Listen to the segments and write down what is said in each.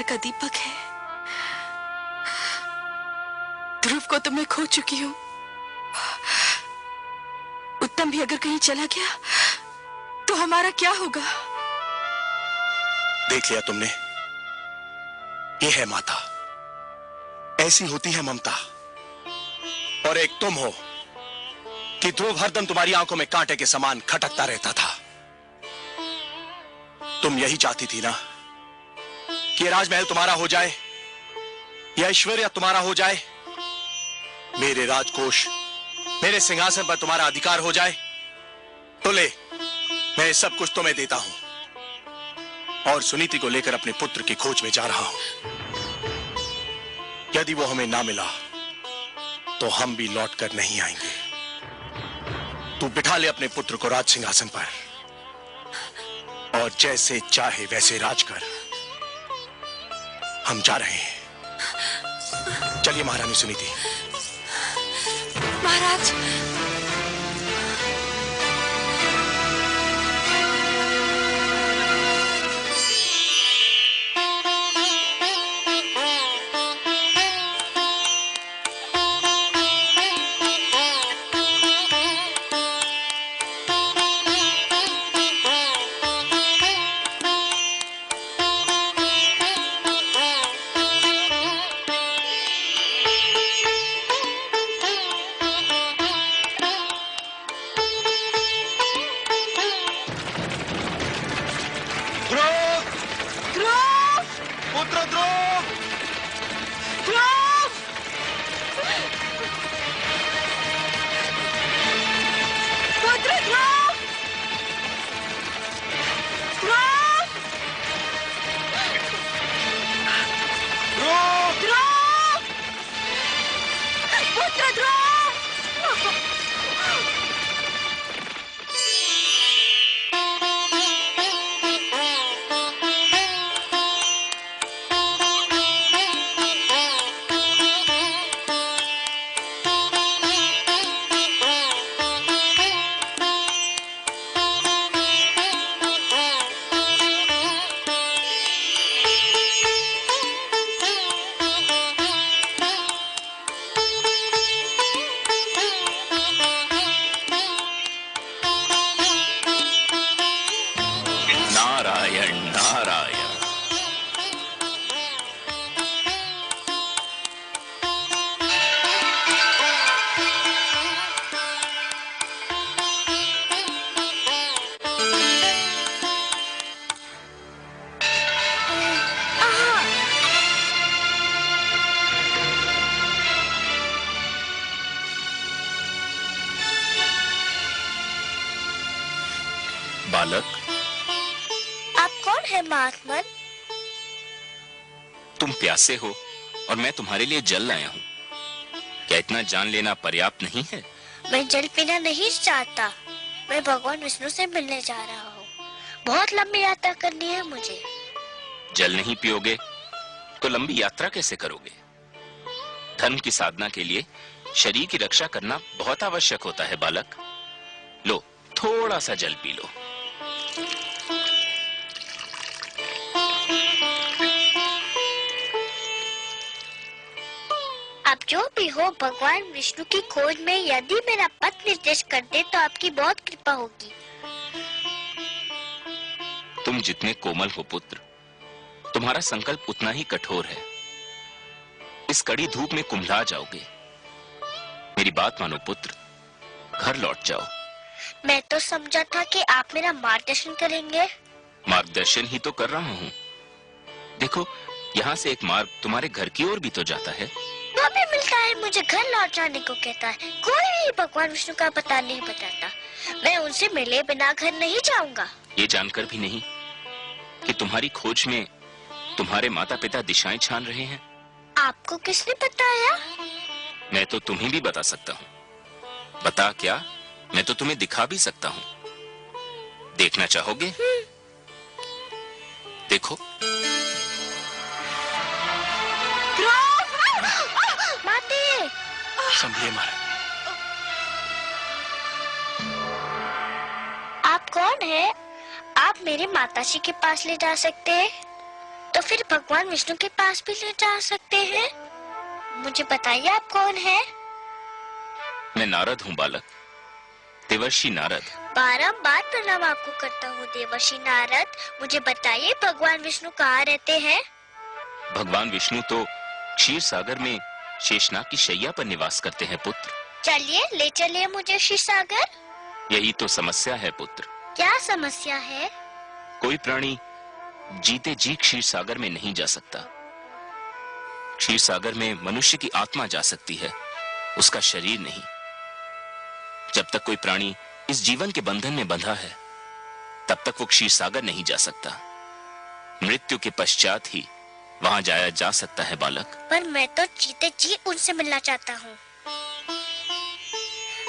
का दीपक है। ध्रुव को तो मैं खो चुकी हूँ। उत्तम भी अगर कहीं चला गया तो हमारा क्या होगा? देख लिया तुमने, ये है माता, ऐसी होती है ममता। और एक तुम हो कि ध्रुव हरदम तुम्हारी आंखों में कांटे के समान खटकता रहता था। तुम यही चाहती थी ना कि राजमहल तुम्हारा हो जाए, यह ऐश्वर्य तुम्हारा हो जाए, मेरे राजकोष, मेरे सिंहासन पर तुम्हारा अधिकार हो जाए। तो ले, मैं सब कुछ तुम्हें देता हूं और सुनीति को लेकर अपने पुत्र की खोज में जा रहा हूं। यदि वो हमें ना मिला तो हम भी लौट कर नहीं आएंगे। तू बिठा ले अपने पुत्र को राज सिंहासन पर और जैसे चाहे वैसे राज कर। हम जा रहे हैं। चलिए महारानी सुनीति। महाराज, बालक, आप कौन है महात्मन? तुम प्यासे हो और मैं तुम्हारे लिए जल लाया हूँ। क्या इतना जान लेना पर्याप्त नहीं है? मैं जल पीना नहीं चाहता। मैं भगवान विष्णु से मिलने जा रहा हूँ। बहुत लंबी यात्रा करनी है मुझे। जल नहीं पियोगे तो लंबी यात्रा कैसे करोगे? धर्म की साधना के लिए शरीर की रक्षा करना बहुत आवश्यक होता है बालक। लो, थोड़ा सा जल पी लो। आप जो भी हो, भगवान विष्णु की खोज में यदि मेरा पथ निर्देश कर दे तो आपकी बहुत कृपा होगी। तुम जितने कोमल हो पुत्र, तुम्हारा संकल्प उतना ही कठोर है। इस कड़ी धूप में कुम्हला जाओगे। मेरी बात मानो पुत्र, घर लौट जाओ। मैं तो समझा था कि आप मेरा मार्गदर्शन करेंगे। मार्गदर्शन ही तो कर रहा हूँ। देखो, यहाँ से एक मार्ग तुम्हारे घर की ओर भी तो जाता है। वो भी मिलता है, मुझे घर लौट जाने को कहता है। कोई भी भगवान विष्णु का पता नहीं बताता। मैं उनसे मिले बिना घर नहीं जाऊंगा। ये जानकर भी नहीं कि तुम्हारी खोज में तुम्हारे माता पिता दिशाएं छान रहे हैं। आपको किसने बताया? मैं तो तुम्हें भी बता सकता हूँ। बता क्या, मैं तो तुम्हें दिखा भी सकता हूँ। देखना चाहोगे? देखो। माते! संभलिए महाराज। आप कौन है? आप मेरे माताजी के पास ले जा सकते हैं? तो फिर भगवान विष्णु के पास भी ले जा सकते हैं। मुझे बताइए आप कौन है? मैं नारद हूँ बालक, देवर्षि नारद। बारंबार प्रणाम आपको करता हूँ देवर्षि नारद। मुझे बताइए भगवान विष्णु कहाँ रहते हैं? भगवान विष्णु तो क्षीर सागर में शेषनाग की शैया पर निवास करते हैं पुत्र। चलिए ले चलिए मुझे क्षीर सागर। यही तो समस्या है पुत्र। क्या समस्या है? कोई प्राणी जीते जी क्षीर सागर में नहीं जा सकता। क्षीर सागर में मनुष्य की आत्मा जा सकती है, उसका शरीर नहीं। जब तक कोई प्राणी इस जीवन के बंधन में बंधा है, तब तक वो क्षीर सागर नहीं जा सकता। मृत्यु के पश्चात ही वहां जाया जा सकता है बालक। पर मैं तो जीते जी उनसे मिलना चाहता हूँ।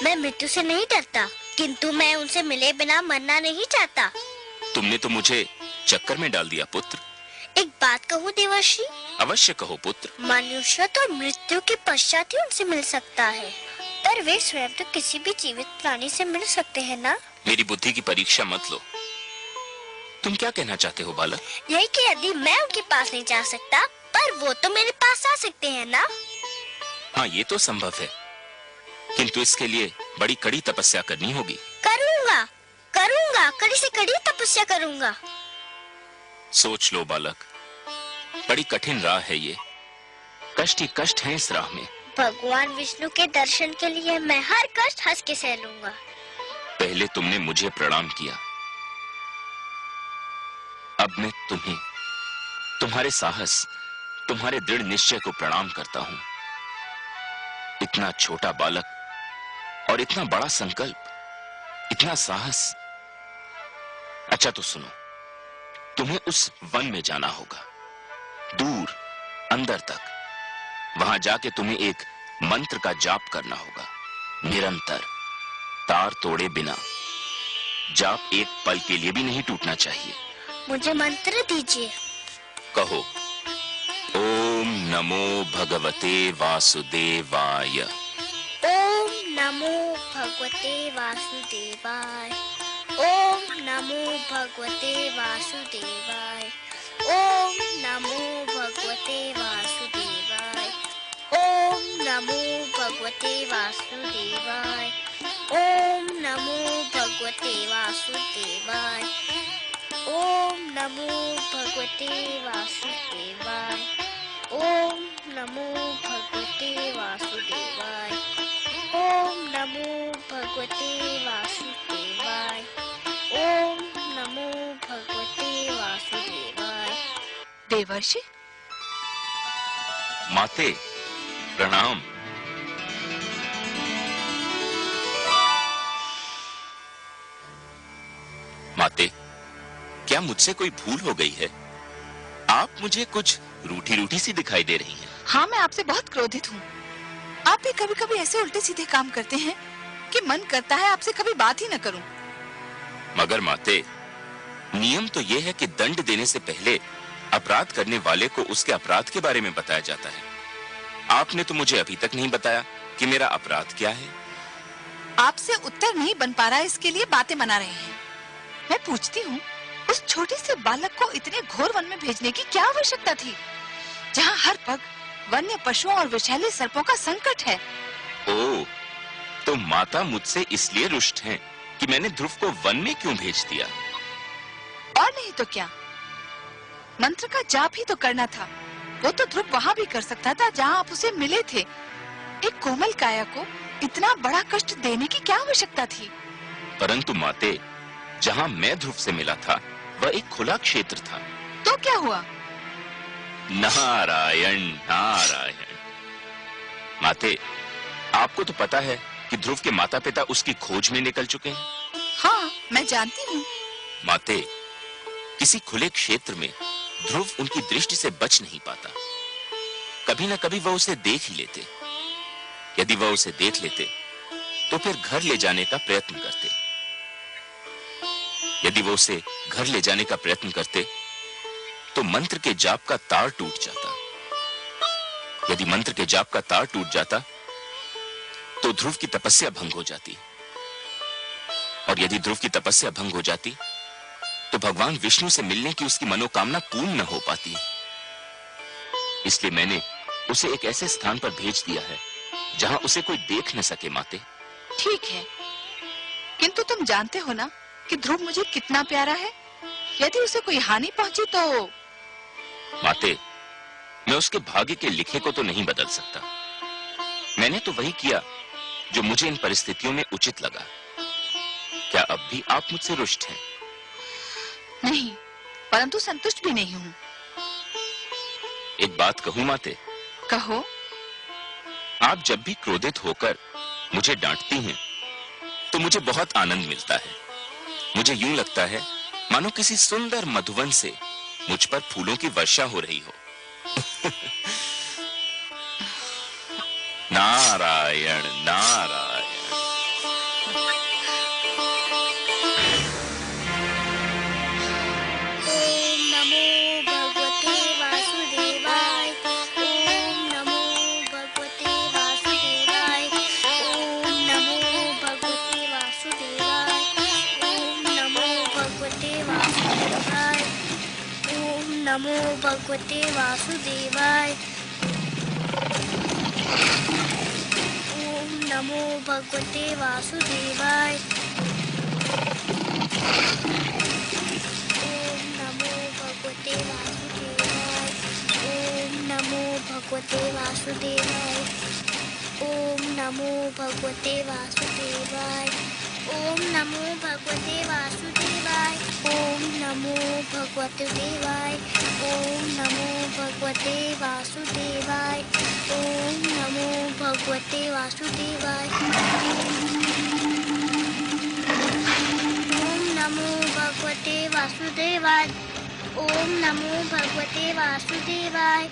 मैं मृत्यु से नहीं डरता, किंतु मैं उनसे मिले बिना मरना नहीं चाहता। तुमने तो मुझे चक्कर में डाल दिया पुत्र। एक बात कहूँ देवर्षि? अवश्य कहो पुत्र। मनुष्य तो मृत्यु के पश्चात ही उनसे मिल सकता है, पर वे स्वयं तो किसी भी जीवित प्राणी से मिल सकते हैं ना? मेरी बुद्धि की परीक्षा मत लो। तुम क्या कहना चाहते हो बालक? यही कि यदि मैं उनके पास नहीं जा सकता, पर वो तो मेरे पास आ सकते हैं ना? हाँ, ये तो संभव है, किंतु इसके लिए बड़ी कड़ी तपस्या करनी होगी। करूँगा, करूँगा, कड़ी से कड़ी तपस्या करूँगा। सोच लो बालक, बड़ी कठिन राह है ये। कष्ट ही कष्ट है इस राह में। भगवान विष्णु के दर्शन के लिए मैं हर कष्ट हंस के सह लूंगा। पहले तुमने मुझे प्रणाम किया, अब मैं तुम्हें, तुम्हारे साहस, तुम्हारे दृढ़ निश्चय को प्रणाम करता हूं। इतना छोटा बालक और इतना बड़ा संकल्प, इतना साहस। अच्छा तो सुनो, तुम्हें उस वन में जाना होगा, दूर अंदर तक। वहां जाके तुम्हें एक मंत्र का जाप करना होगा, निरंतर, तार तोड़े बिना। जाप एक पल के लिए भी नहीं टूटना चाहिए। मुझे मंत्र दीजिए। कहो, ओम नमो भगवते वासुदेवाय। ओम नमो भगवते वासुदेवाय। ओम नमो भगवते वासुदेवाय। ओम नमो भगवते वासुदेवाय। ओम नमो भगवते वासुदेवाय। ओम नमो भगवते वासुदेवाय। ओम नमो भगवते वासुदेवाय। ओम नमो भगवते वासुदेवाय। ओम नमो भगवते वासुदेवाय। ओम नमो भगवते वासुदेवाय। देवर्षि, माते प्रणाम। माते, क्या मुझसे कोई भूल हो गई है? आप मुझे कुछ रूठी रूठी सी दिखाई दे रही हैं। हाँ, मैं आपसे बहुत क्रोधित हूँ। आप भी कभी कभी ऐसे उल्टे सीधे काम करते हैं कि मन करता है आपसे कभी बात ही न करूं। मगर माते, नियम तो यह है कि दंड देने से पहले अपराध करने वाले को उसके अपराध के बारे में बताया जाता है। आपने तो मुझे अभी तक नहीं बताया कि मेरा अपराध क्या है। आपसे उत्तर नहीं बन पा रहा, इसके लिए बातें बना रहे हैं। मैं पूछती हूँ, उस छोटे से बालक को इतने घोर वन में भेजने की क्या आवश्यकता थी, जहाँ हर पग वन्य पशुओं और विषैले सर्पों का संकट है? ओह, तो माता मुझसे इसलिए रुष्ट हैं कि मैंने ध्रुव को वन में क्यों भेज दिया? और नहीं तो क्या, मंत्र का जाप ही तो करना था। वो तो ध्रुव वहाँ भी कर सकता था जहाँ आप उसे मिले थे। एक कोमल काया को इतना बड़ा कष्ट देने की क्या आवश्यकता थी? परंतु माते, जहाँ मैं ध्रुव से मिला था वह एक खुला क्षेत्र था। तो क्या हुआ? नारायण नारायण। माते, आपको तो पता है कि ध्रुव के माता पिता उसकी खोज में निकल चुके हैं। हाँ, मैं जानती हूँ। माते, किसी खुले क्षेत्र में ध्रुव उनकी दृष्टि से बच नहीं पाता। कभी न कभी वह उसे देख ही लेते। यदि वह उसे देख लेते तो फिर घर ले जाने का प्रयत्न करते। यदि वो उसे घर ले जाने का प्रयत्न करते तो मंत्र के जाप का तार टूट जाता। यदि मंत्र के जाप का तार टूट जाता तो ध्रुव की तपस्या भंग हो जाती, और यदि ध्रुव की तपस्या भंग हो जाती तो भगवान विष्णु से मिलने की उसकी मनोकामना पूर्ण न हो पाती। इसलिए मैंने उसे एक ऐसे स्थान पर भेज दिया है जहां उसे कोई देख न सके। माते, ठीक है, किंतु तुम जानते हो ना कि ध्रुव मुझे कितना प्यारा है। यदि उसे कोई हानि पहुंची तो माते, मैं उसके भाग्य के लिखे को तो नहीं बदल सकता। मैंने तो वही किया जो मुझे इन परिस्थितियों में उचित लगा। क्या अब भी आप मुझसे रुष्ट हैं? नहीं, परंतु संतुष्ट भी नहीं हूँ। एक बात कहूं माते? कहो। आप जब भी क्रोधित होकर मुझे डांटती हैं, तो मुझे बहुत आनंद मिलता है। मुझे यूं लगता है मानो किसी सुंदर मधुवन से मुझ पर फूलों की वर्षा हो रही हो। नारायण नारायण। नमो भगवते वासुदेवाय। ओम नमो भगवते वासुदेवाय। ओम नमो भगवते वासुदेवाय। ओम नमो भगवते वासुदेवाय। ओम नमो भगवते वासुदेवाय। ओम नमो भगवते वासुदेवाय। ओम नमो भगवते देवाय। ओम नमो भगवते वासुदेवाय। ओम नमो भगवते वासुदेवाय। ओम नमो भगवते वासुदेवाय। ओम नमो भगवते वासुदेवाय।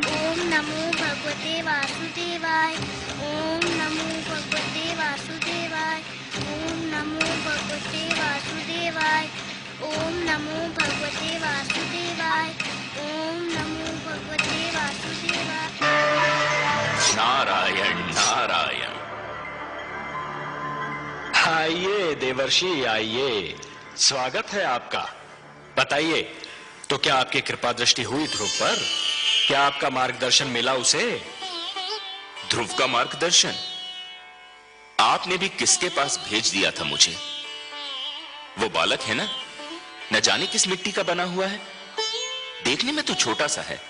ओम नमो भगवते वासुदेवाय। ओम नमो भगवते वासुदेवाय। ओम नमो भगवते वासुदेवाय। ओम नमो भगवते वासुदेवाय। ओम नमो भगवते वासुदेवाय। नारायण नारायण। आइए देवर्षि, आइए, स्वागत है आपका। बताइए, तो क्या आपकी कृपा दृष्टि हुई ध्रुव पर? क्या आपका मार्गदर्शन मिला उसे? ध्रुव का मार्गदर्शन आपने भी किसके पास भेज दिया था मुझे? वो बालक है ना, न जाने किस मिट्टी का बना हुआ है। देखने में तो छोटा सा है,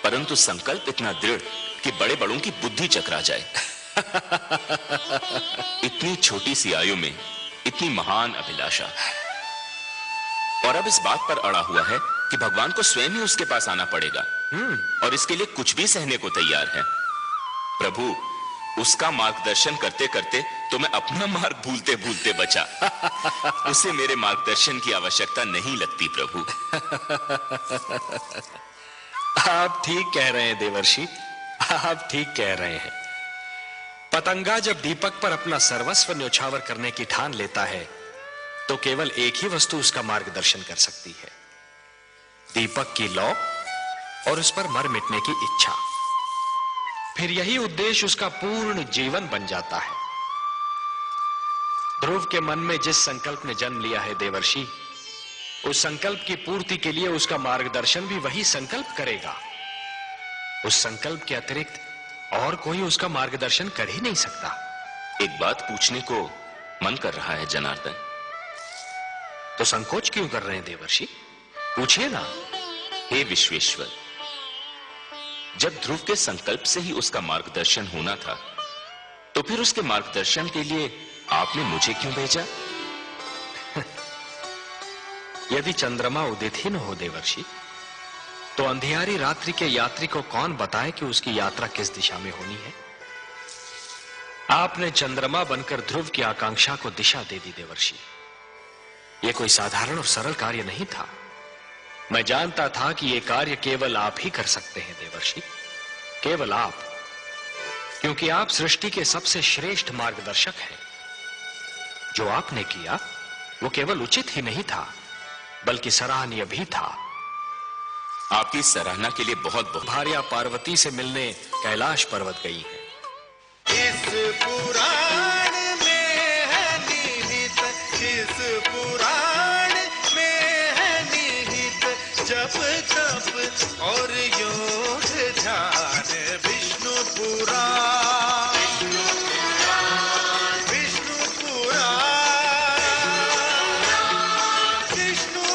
परंतु संकल्प इतना दृढ़ कि बड़े बड़ों की बुद्धि चकरा जाए। इतनी छोटी सी आयु में इतनी महान अभिलाषा, और अब इस बात पर अड़ा हुआ है कि भगवान को स्वयं ही उसके पास आना पड़ेगा, और इसके लिए कुछ भी सहने को तैयार है। प्रभु, उसका मार्गदर्शन करते करते तो मैं अपना मार्ग भूलते भूलते बचा। उसे मेरे मार्गदर्शन की आवश्यकता नहीं लगती प्रभु। आप ठीक कह रहे हैं देवर्षि, आप ठीक कह रहे हैं। पतंगा जब दीपक पर अपना सर्वस्व न्योछावर करने की ठान लेता है, तो केवल एक ही वस्तु उसका मार्गदर्शन कर सकती है, दीपक की लौ और उस पर मर मिटने की इच्छा। फिर यही उद्देश्य उसका पूर्ण जीवन बन जाता है। ध्रुव के मन में जिस संकल्प ने जन्म लिया है देवर्षि, उस संकल्प की पूर्ति के लिए उसका मार्गदर्शन भी वही संकल्प करेगा। उस संकल्प के अतिरिक्त और कोई उसका मार्गदर्शन कर ही नहीं सकता। एक बात पूछने को मन कर रहा है जनार्दन। तो संकोच क्यों कर रहे हैं देवर्षि? पूछिए ना। हे विश्वेश्वर, जब ध्रुव के संकल्प से ही उसका मार्गदर्शन होना था, तो फिर उसके मार्गदर्शन के लिए आपने मुझे क्यों भेजा? यदि चंद्रमा उदित ही न हो देवर्षि, तो अंधियारी रात्रि के यात्री को कौन बताए कि उसकी यात्रा किस दिशा में होनी है? आपने चंद्रमा बनकर ध्रुव की आकांक्षा को दिशा दे दी देवर्षि। यह कोई साधारण और सरल कार्य नहीं था। मैं जानता था कि यह कार्य केवल आप ही कर सकते हैं देवर्षि, केवल आप, क्योंकि आप सृष्टि के सबसे श्रेष्ठ मार्गदर्शक हैं। जो आपने किया वो केवल उचित ही नहीं था, बल्कि सराहनीय भी था। आपकी सराहना के लिए बहुत बहुत। भार्या पार्वती से मिलने कैलाश पर्वत गई है। इस पुराण में है निहित, इस पुराण में है निहित और योग ध्यान विष्णु पुराण, विष्णु पुराण, विष्णु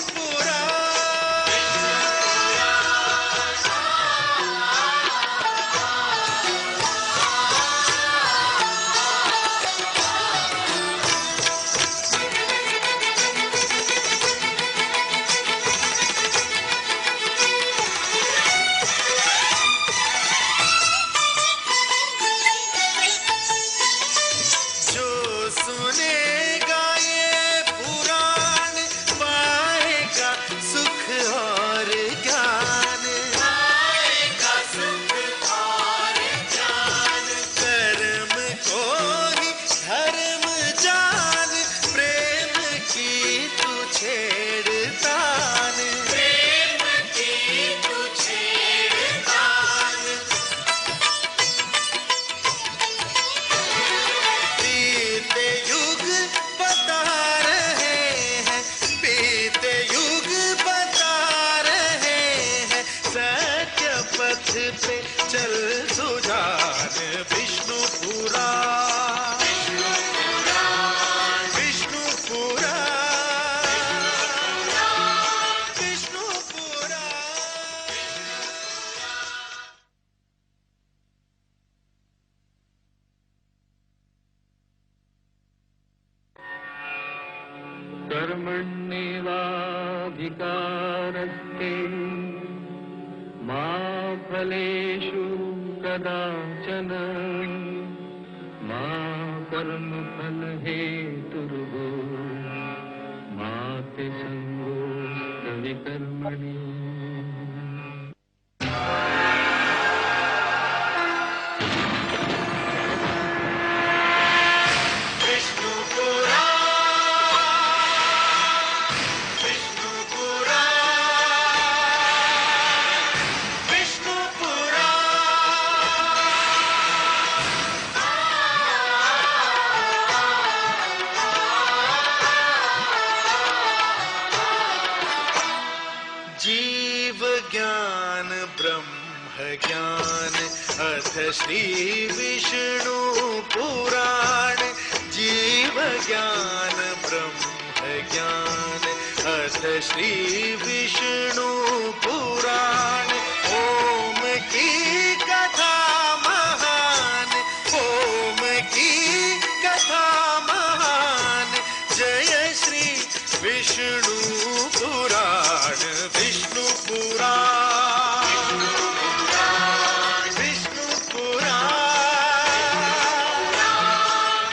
पे चल सुजान विष्णु पुराण, विष्णु पुराण, विष्णु पुराण। कर्मण्येवाधिकारस्ते मा फलेषु कदाचन मा कर्मफलहेतुर्भो मा ते संगोऽस्त्वपि कर्मणि। जीव ज्ञान ब्रह्म ज्ञान अथ श्री विष्णु पुराण, जीव ज्ञान ब्रह्म ज्ञान अथ श्री विष्णु पुराण। ओम की कथा महान, ओम की कथा महान, जय श्री विष्णु पुराण, विष्णु पुराण, विष्णु पुराण,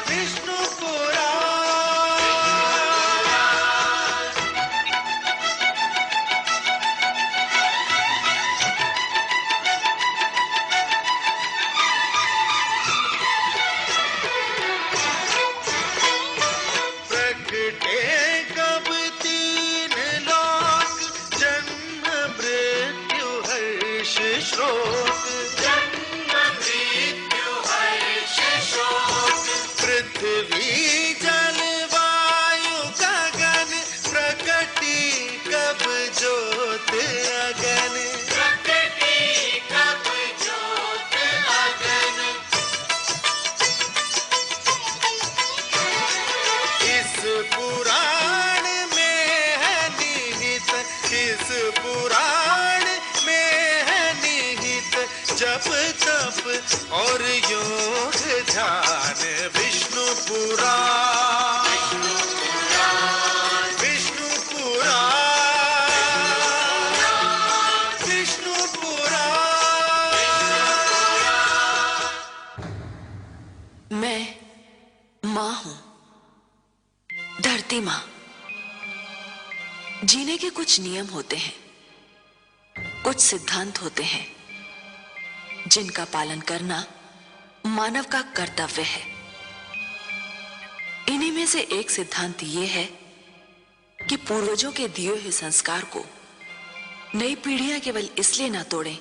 विष्णु पुराण। प्रकटे कब तीन लोक, जन्म मृत्यु हर्ष शोक, जन्म मृत्यु हर्ष शोक। पृथ्वी जल वायु गगन, प्रकटी कब ज्योत अगन, प्रकटी कब ज्योत अगन। इस पुराण में है निहित, इस पुराण में है निहित, जप तप और योग ध्यान विष्णु पुराण, विष्णु पुराण, विष्णु पुराण। मैं माँ हूँ, धरती माँ। जीने के कुछ नियम होते हैं, कुछ सिद्धांत होते हैं, जिनका पालन करना मानव का कर्तव्य है। इन्हीं में से एक सिद्धांत ये है कि पूर्वजों के दिए हुए संस्कार को नई पीढ़ियां केवल इसलिए ना तोड़ें